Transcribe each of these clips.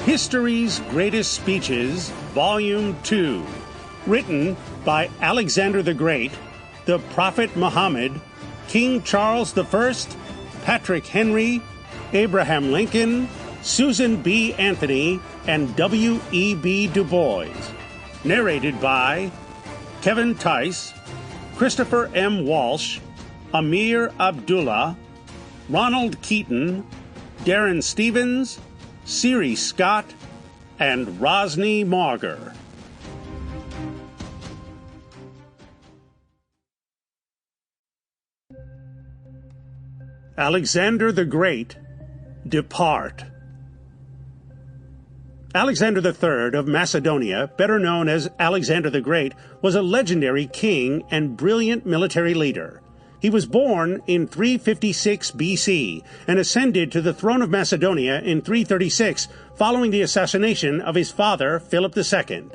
History's Greatest Speeches, Volume 2. Written by Alexander the Great, the Prophet Muhammad, King Charles I, Patrick Henry, Abraham Lincoln, Susan B. Anthony, and W.E.B. Du Bois. Narrated by Kevin Theis, Christopher M. Walsh, Amir Abdullah, Ronald Keaton, Darren Stevens, Siiri Scott, and Rosney Mauger. Alexander the Great, depart. Alexander III of Macedonia, better known as Alexander the Great, was a legendary king and brilliant military leader. He was born in 356 BC and ascended to the throne of Macedonia in 336 following the assassination of his father, Philip II.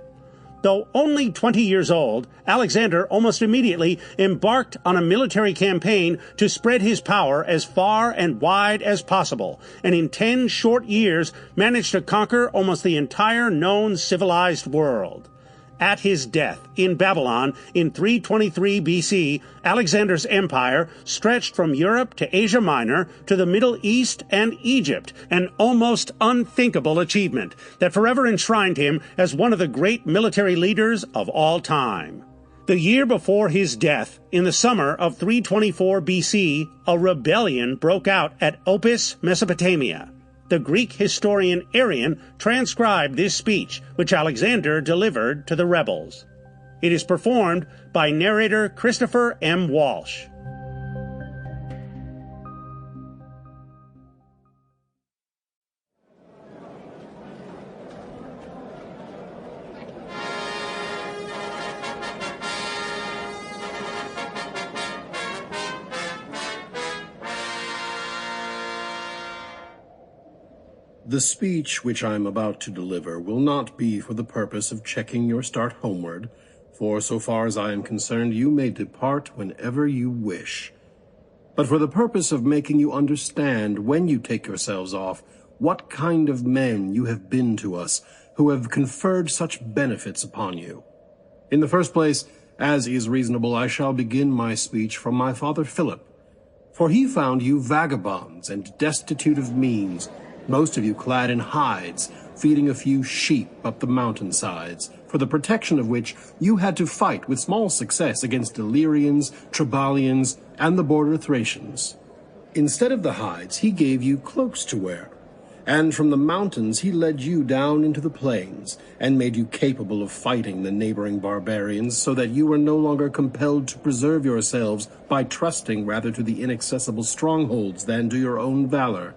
Though only 20 years old, Alexander almost immediately embarked on a military campaign to spread his power as far and wide as possible, and in 10 short years managed to conquer almost the entire known civilized world. At his death in Babylon in 323 BC, Alexander's empire stretched from Europe to Asia Minor to the Middle East and Egypt, an almost unthinkable achievement that forever enshrined him as one of the great military leaders of all time. The year before his death, in the summer of 324 BC, a rebellion broke out at Opis, Mesopotamia. The Greek historian Arrian transcribed this speech, which Alexander delivered to the rebels. It is performed by narrator Christopher M. Walsh. The speech which I am about to deliver will not be for the purpose of checking your start homeward, for so far as I am concerned, you may depart whenever you wish, but for the purpose of making you understand when you take yourselves off what kind of men you have been to us, who have conferred such benefits upon you. In the first place, as is reasonable, I shall begin my speech from my father Philip, for he found you vagabonds and destitute of means, most of you clad in hides, feeding a few sheep up the mountainsides, for the protection of which you had to fight with small success against Illyrians, Trebalians, and the border Thracians. Instead of the hides, he gave you cloaks to wear, and from the mountains he led you down into the plains, and made you capable of fighting the neighboring barbarians, so that you were no longer compelled to preserve yourselves by trusting rather to the inaccessible strongholds than to your own valor.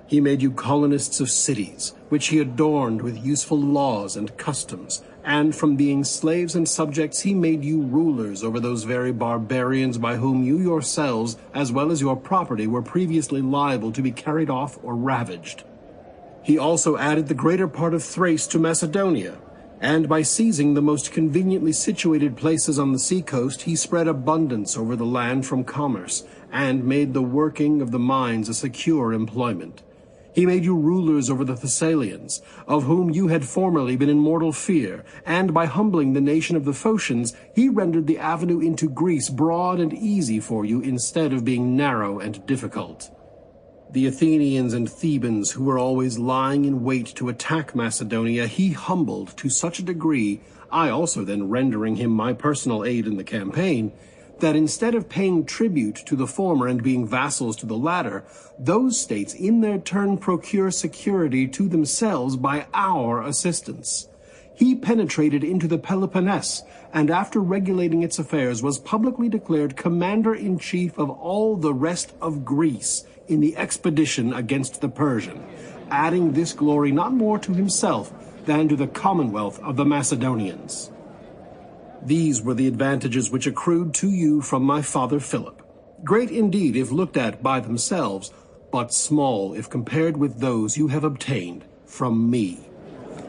He made you colonists of cities, which he adorned with useful laws and customs, and from being slaves and subjects he made you rulers over those very barbarians by whom you yourselves, as well as your property, were previously liable to be carried off or ravaged. He also added the greater part of Thrace to Macedonia, and by seizing the most conveniently situated places on the seacoast, he spread abundance over the land from commerce, and made the working of the mines a secure employment. He made you rulers over the Thessalians, of whom you had formerly been in mortal fear, and by humbling the nation of the Phocians, he rendered the avenue into Greece broad and easy for you instead of being narrow and difficult. The Athenians and Thebans, who were always lying in wait to attack Macedonia, he humbled to such a degree, I also then rendering him my personal aid in the campaign, that instead of paying tribute to the former and being vassals to the latter, those states in their turn procure security to themselves by our assistance. He penetrated into the Peloponnese, and after regulating its affairs was publicly declared commander-in-chief of all the rest of Greece in the expedition against the Persian, adding this glory not more to himself than to the commonwealth of the Macedonians. These were the advantages which accrued to you from my father Philip, great indeed if looked at by themselves, but small if compared with those you have obtained from me.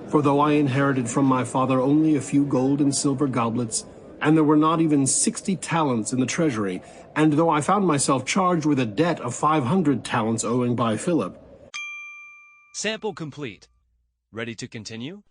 For though I inherited from my father only a few gold and silver goblets, and there were not even 60 talents in the treasury, and though I found myself charged with a debt of 500 talents owing by Philip. Sample complete. Ready to continue?